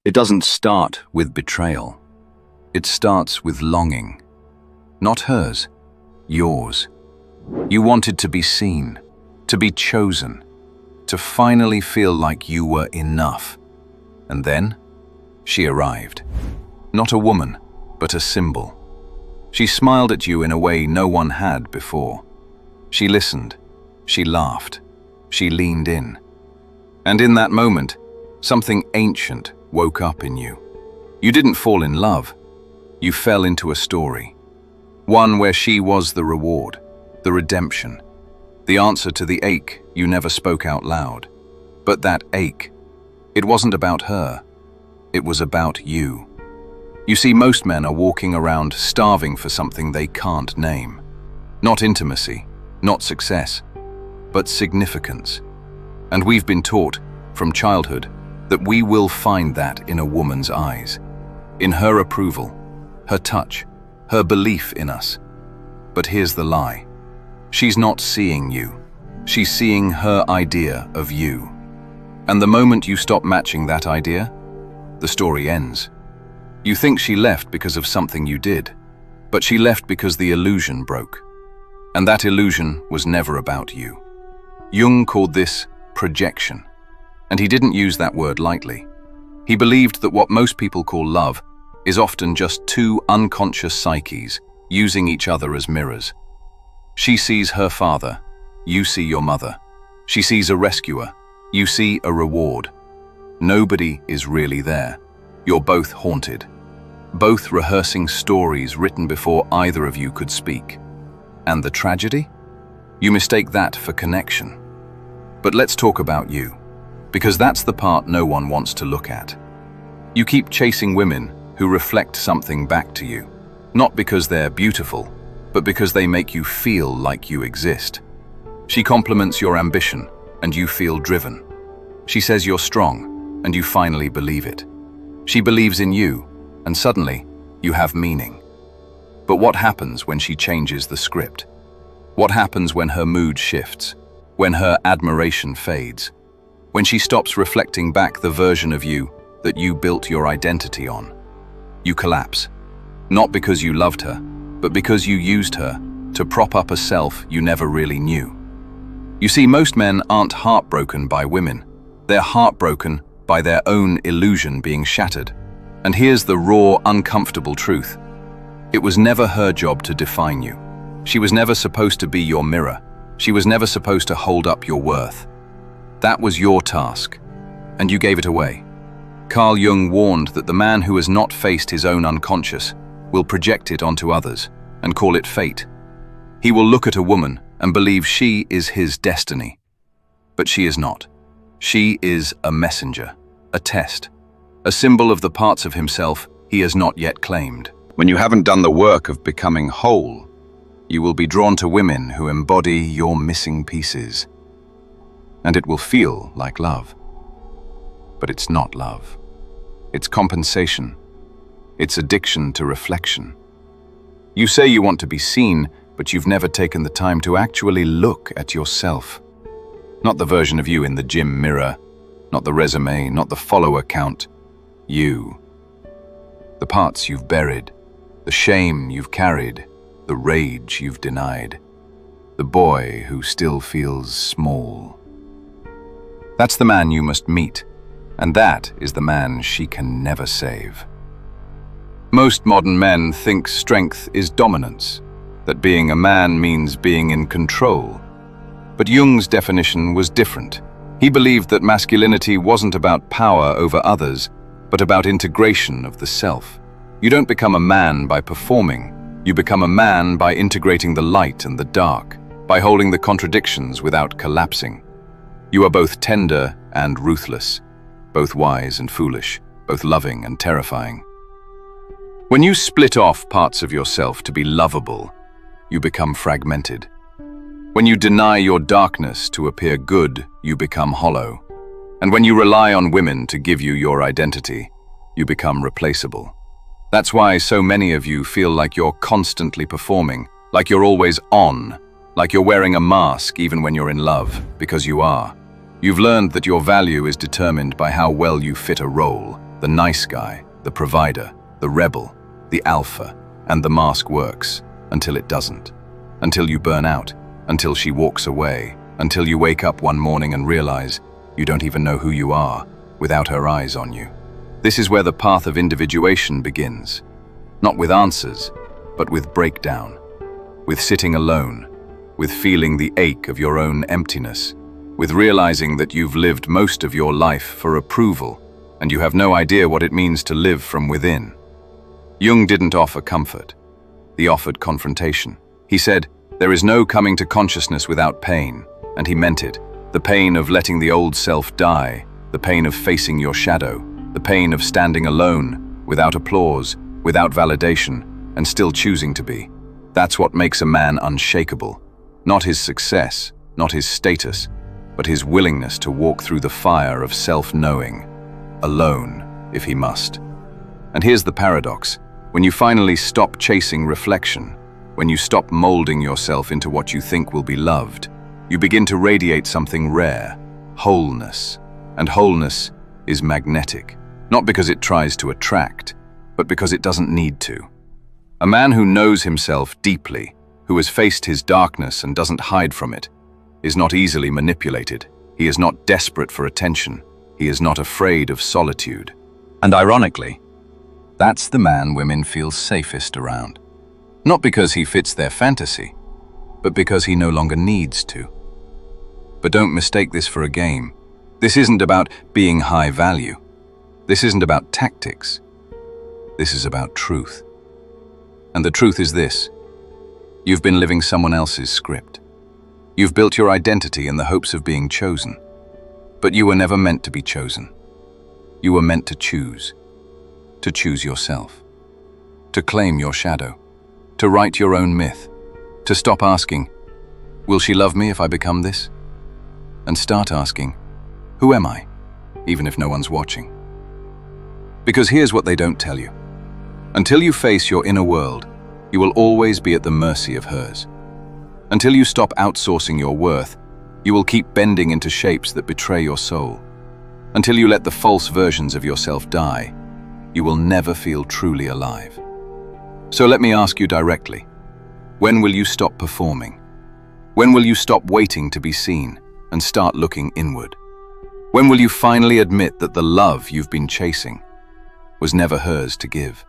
It doesn't start with betrayal. It starts with longing. Not hers, yours. You wanted to be seen, to be chosen, to finally feel like you were enough. And then, she arrived. Not a woman, but a symbol. She smiled at you in a way no one had before. She listened, she laughed, she leaned in. And in that moment, something ancient woke up in you. You didn't fall in love. You fell into a story. One where she was the reward, the redemption, the answer to the ache you never spoke out loud. But that ache, it wasn't about her. It was about you. You see, most men are walking around starving for something they can't name. Not intimacy, not success, but significance. And we've been taught, from childhood, that we will find that in a woman's eyes, in her approval, her touch, her belief in us. But here's the lie. She's not seeing you. She's seeing her idea of you. And the moment you stop matching that idea, the story ends. You think she left because of something you did, but she left because the illusion broke. And that illusion was never about you. Jung called this projection. And he didn't use that word lightly. He believed that what most people call love is often just two unconscious psyches using each other as mirrors. She sees her father, you see your mother. She sees a rescuer, you see a reward. Nobody is really there. You're both haunted, both rehearsing stories written before either of you could speak. And the tragedy? You mistake that for connection. But let's talk about you, because that's the part no one wants to look at. You keep chasing women who reflect something back to you, not because they're beautiful, but because they make you feel like you exist. She compliments your ambition, and you feel driven. She says you're strong, and you finally believe it. She believes in you, and suddenly, you have meaning. But what happens when she changes the script? What happens when her mood shifts? When her admiration fades? When she stops reflecting back the version of you that you built your identity on? You collapse. Not because you loved her, but because you used her to prop up a self you never really knew. You see, most men aren't heartbroken by women. They're heartbroken by their own illusion being shattered. And here's the raw, uncomfortable truth. It was never her job to define you. She was never supposed to be your mirror. She was never supposed to hold up your worth. That was your task, and you gave it away. Carl Jung warned that the man who has not faced his own unconscious will project it onto others and call it fate. He will look at a woman and believe she is his destiny. But she is not. She is a messenger, a test, a symbol of the parts of himself he has not yet claimed. When you haven't done the work of becoming whole, you will be drawn to women who embody your missing pieces. And it will feel like love. But it's not love. It's compensation. It's addiction to reflection. You say you want to be seen, but you've never taken the time to actually look at yourself. Not the version of you in the gym mirror, not the resume, not the follower count. You. The parts you've buried, the shame you've carried, the rage you've denied, the boy who still feels small. That's the man you must meet, and that is the man she can never save. Most modern men think strength is dominance, that being a man means being in control. But Jung's definition was different. He believed that masculinity wasn't about power over others, but about integration of the self. You don't become a man by performing. You become a man by integrating the light and the dark, by holding the contradictions without collapsing. You are both tender and ruthless, both wise and foolish, both loving and terrifying. When you split off parts of yourself to be lovable, you become fragmented. When you deny your darkness to appear good, you become hollow. And when you rely on women to give you your identity, you become replaceable. That's why so many of you feel like you're constantly performing, like you're always on, like you're wearing a mask even when you're in love, because you are. You've learned that your value is determined by how well you fit a role, The nice guy, the provider, the rebel, the alpha, and the mask works until it doesn't. Until you burn out, until she walks away, until you wake up one morning and realize you don't even know who you are without her eyes on you. This is where the path of individuation begins. Not with answers, but with breakdown, with sitting alone, with feeling the ache of your own emptiness, with realizing that you've lived most of your life for approval and you have no idea what it means to live from within. Jung didn't offer comfort. He offered confrontation. He said, "There is no coming to consciousness without pain," and he meant it. The pain of letting the old self die, the pain of facing your shadow, the pain of standing alone, without applause, without validation, and still choosing to be. That's what makes a man unshakable. Not his success, not his status, but his willingness to walk through the fire of self-knowing, alone, if he must. And here's the paradox. When you finally stop chasing reflection, when you stop molding yourself into what you think will be loved, you begin to radiate something rare, wholeness. And wholeness is magnetic, not because it tries to attract, but because it doesn't need to. A man who knows himself deeply, who has faced his darkness and doesn't hide from it, is not easily manipulated. He is not desperate for attention. He is not afraid of solitude. And ironically, that's the man women feel safest around. Not because he fits their fantasy, but because he no longer needs to. But don't mistake this for a game. This isn't about being high value. This isn't about tactics. This is about truth. And the truth is this: you've been living someone else's script. You've built your identity in the hopes of being chosen. But you were never meant to be chosen. You were meant to choose yourself, to claim your shadow, to write your own myth, to stop asking, "Will she love me if I become this?" and start asking, "Who am I?" even if no one's watching. Because here's what they don't tell you. Until you face your inner world, you will always be at the mercy of hers. Until you stop outsourcing your worth, you will keep bending into shapes that betray your soul. Until you let the false versions of yourself die, you will never feel truly alive. So let me ask you directly, when will you stop performing? When will you stop waiting to be seen and start looking inward? When will you finally admit that the love you've been chasing was never hers to give?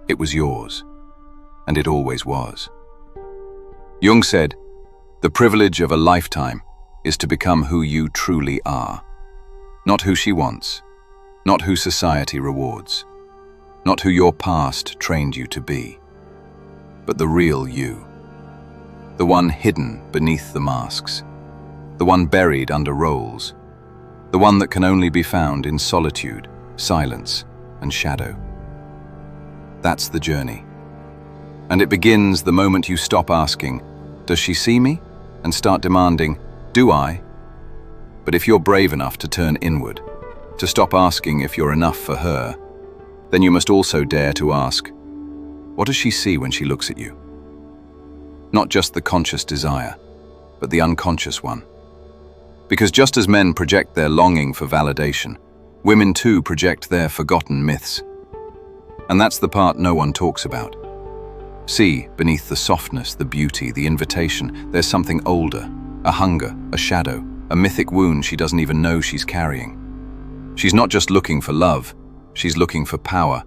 It was yours, and it always was. Jung said, "The privilege of a lifetime is to become who you truly are. Not who she wants, not who society rewards, not who your past trained you to be, but the real you. The one hidden beneath the masks, the one buried under roles, the one that can only be found in solitude, silence, and shadow." That's the journey. And it begins the moment you stop asking, "Does she see me?" and start demanding, "Do I?" But if you're brave enough to turn inward, to stop asking if you're enough for her, then you must also dare to ask, what does she see when she looks at you? Not just the conscious desire, but the unconscious one. Because just as men project their longing for validation, women too project their forgotten myths. And that's the part no one talks about. See, beneath the softness, the beauty, the invitation, there's something older, a hunger, a shadow, a mythic wound she doesn't even know she's carrying. She's not just looking for love, she's looking for power.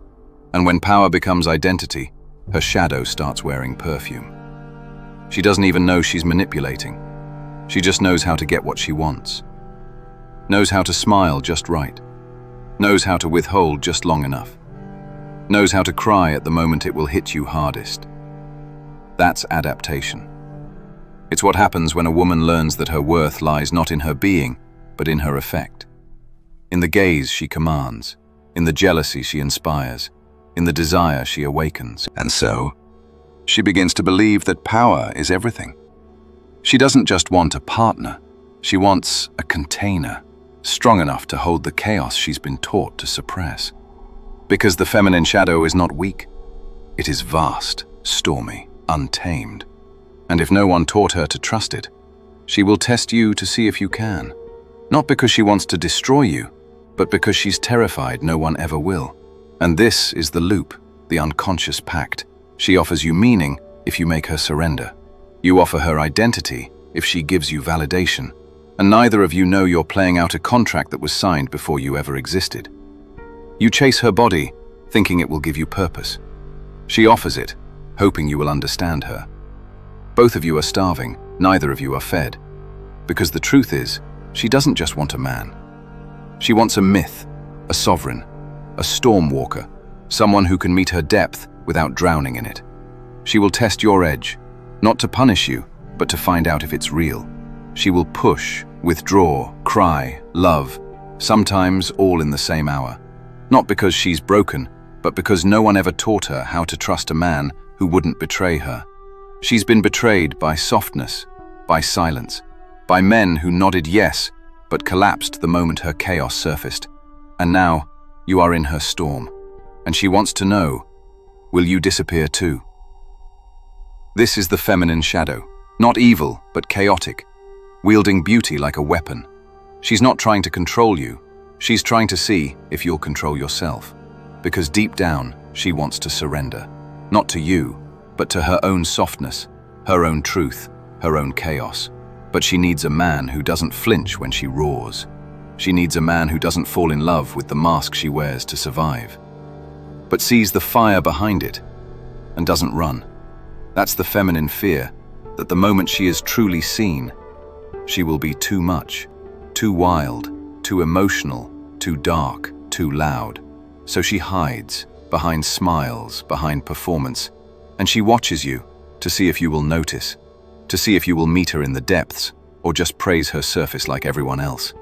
And when power becomes identity, her shadow starts wearing perfume. She doesn't even know she's manipulating. She just knows how to get what she wants. Knows how to smile just right. Knows how to withhold just long enough. Knows how to cry at the moment it will hit you hardest. That's adaptation. It's what happens when a woman learns that her worth lies not in her being, but in her effect. In the gaze she commands, in the jealousy she inspires, in the desire she awakens. And so, she begins to believe that power is everything. She doesn't just want a partner, she wants a container, strong enough to hold the chaos she's been taught to suppress. Because the feminine shadow is not weak. It is vast, stormy, untamed. And if no one taught her to trust it, she will test you to see if you can. Not because she wants to destroy you, but because she's terrified no one ever will. And this is the loop, the unconscious pact. She offers you meaning if you make her surrender. You offer her identity if she gives you validation. And neither of you know you're playing out a contract that was signed before you ever existed. You chase her body, thinking it will give you purpose. She offers it, hoping you will understand her. Both of you are starving, neither of you are fed. Because the truth is, she doesn't just want a man. She wants a myth, a sovereign, a storm walker, someone who can meet her depth without drowning in it. She will test your edge, not to punish you, but to find out if it's real. She will push, withdraw, cry, love, sometimes all in the same hour. Not because she's broken, but because no one ever taught her how to trust a man who wouldn't betray her. She's been betrayed by softness, by silence, by men who nodded yes, but collapsed the moment her chaos surfaced. And now, you are in her storm, and she wants to know, will you disappear too? This is the feminine shadow, not evil, but chaotic, wielding beauty like a weapon. She's not trying to control you, she's trying to see if you'll control yourself. Because deep down, she wants to surrender, not to you, but to her own softness, her own truth, her own chaos. But she needs a man who doesn't flinch when she roars. She needs a man who doesn't fall in love with the mask she wears to survive, but sees the fire behind it and doesn't run. That's the feminine fear, that the moment she is truly seen, she will be too much, too wild, too emotional, too dark, too loud. So she hides, behind smiles, behind performance, and she watches you to see if you will notice, to see if you will meet her in the depths, or just praise her surface like everyone else.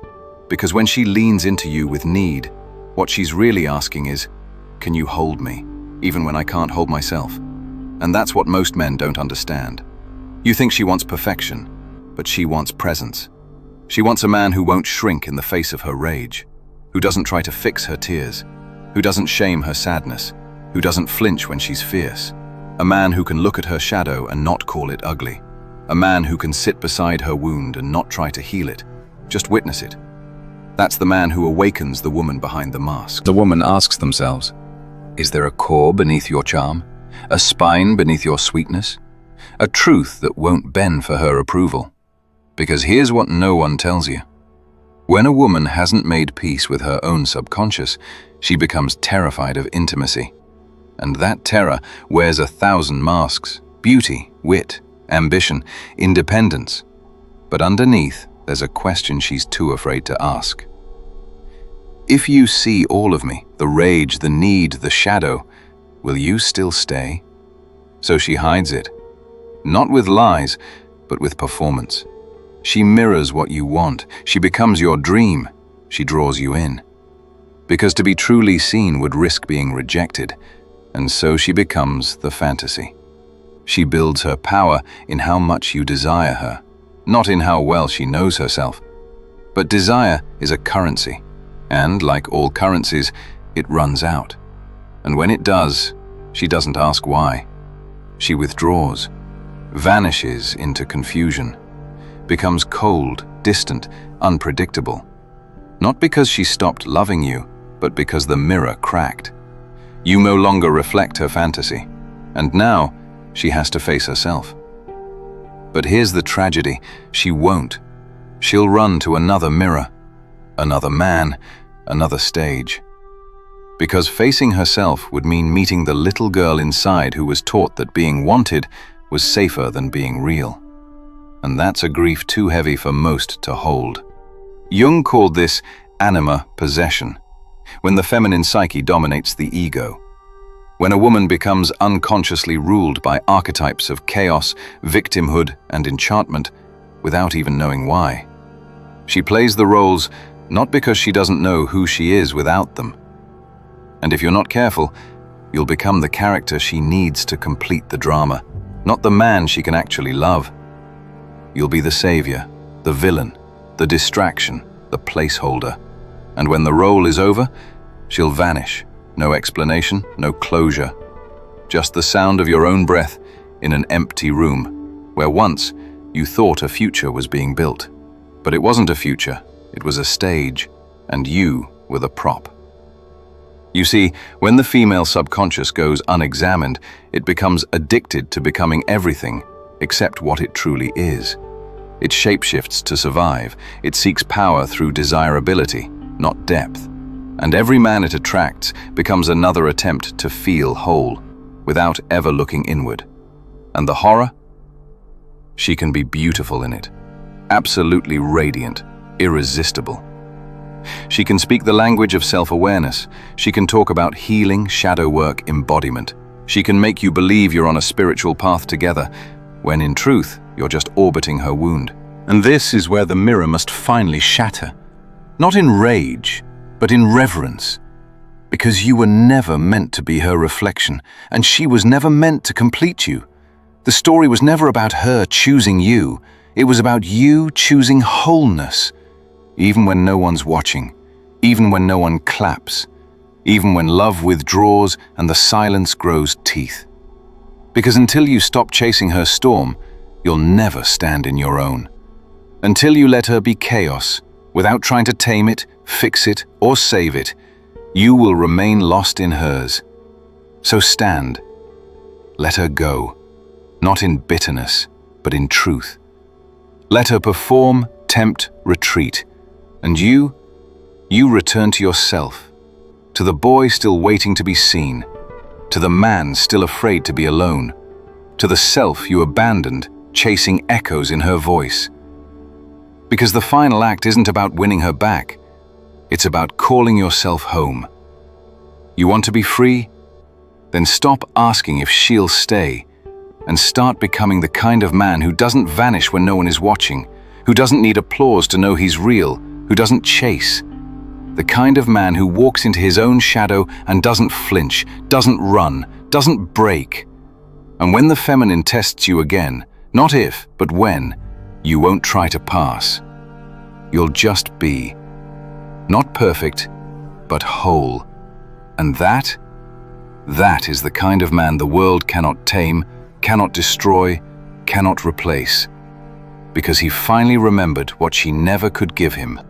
Because when she leans into you with need, what she's really asking is, can you hold me, even when I can't hold myself? And that's what most men don't understand. You think she wants perfection, but she wants presence. She wants a man who won't shrink in the face of her rage, who doesn't try to fix her tears, who doesn't shame her sadness, who doesn't flinch when she's fierce. A man who can look at her shadow and not call it ugly. A man who can sit beside her wound and not try to heal it, just witness it. That's the man who awakens the woman behind the mask. The woman asks themselves, is there a core beneath your charm? A spine beneath your sweetness? A truth that won't bend for her approval? Because here's what no one tells you. When a woman hasn't made peace with her own subconscious, she becomes terrified of intimacy. And that terror wears 1,000 masks: beauty, wit, ambition, independence. But underneath, there's a question she's too afraid to ask. If you see all of me, the rage, the need, the shadow, will you still stay? So she hides it. Not with lies, but with performance. She mirrors what you want. She becomes your dream. She draws you in. Because to be truly seen would risk being rejected, and so she becomes the fantasy. She builds her power in how much you desire her, not in how well she knows herself. But desire is a currency, and like all currencies, it runs out. And when it does, she doesn't ask why. She withdraws, vanishes into confusion, becomes cold, distant, unpredictable. Not because she stopped loving you, but because the mirror cracked. You no longer reflect her fantasy, and now she has to face herself. But here's the tragedy, she won't. She'll run to another mirror, another man, another stage. Because facing herself would mean meeting the little girl inside who was taught that being wanted was safer than being real. And that's a grief too heavy for most to hold. Jung called this anima possession, when the feminine psyche dominates the ego. When a woman becomes unconsciously ruled by archetypes of chaos, victimhood, and enchantment without even knowing why. She plays the roles not because she doesn't know who she is without them. And if you're not careful, you'll become the character she needs to complete the drama, not the man she can actually love. You'll be the savior, the villain, the distraction, the placeholder. And when the role is over, she'll vanish. No explanation, no closure. Just the sound of your own breath in an empty room, where once you thought a future was being built. But it wasn't a future, it was a stage, and you with a prop. You see, when the female subconscious goes unexamined, it becomes addicted to becoming everything except what it truly is. It shapeshifts to survive. It seeks power through desirability, not depth. And every man it attracts becomes another attempt to feel whole, without ever looking inward. And the horror? She can be beautiful in it, absolutely radiant, irresistible. She can speak the language of self-awareness. She can talk about healing, shadow work, embodiment. She can make you believe you're on a spiritual path together, when in truth, you're just orbiting her wound. And this is where the mirror must finally shatter. Not in rage, but in reverence. Because you were never meant to be her reflection, and she was never meant to complete you. The story was never about her choosing you. It was about you choosing wholeness. Even when no one's watching, even when no one claps, even when love withdraws and the silence grows teeth. Because until you stop chasing her storm, you'll never stand in your own. Until you let her be chaos, without trying to tame it, fix it, or save it, you will remain lost in hers. So stand. Let her go, not in bitterness, but in truth. Let her perform, tempt, retreat. And you return to yourself, to the boy still waiting to be seen, to the man still afraid to be alone, to the self you abandoned, chasing echoes in her voice. Because the final act isn't about winning her back, it's about calling yourself home. You want to be free? Then stop asking if she'll stay, and start becoming the kind of man who doesn't vanish when no one is watching, who doesn't need applause to know he's real, who doesn't chase. The kind of man who walks into his own shadow and doesn't flinch, doesn't run, doesn't break. And when the feminine tests you again, not if, but when, you won't try to pass. You'll just be. Not perfect, but whole. And that is the kind of man the world cannot tame, cannot destroy, cannot replace. Because he finally remembered what she never could give him.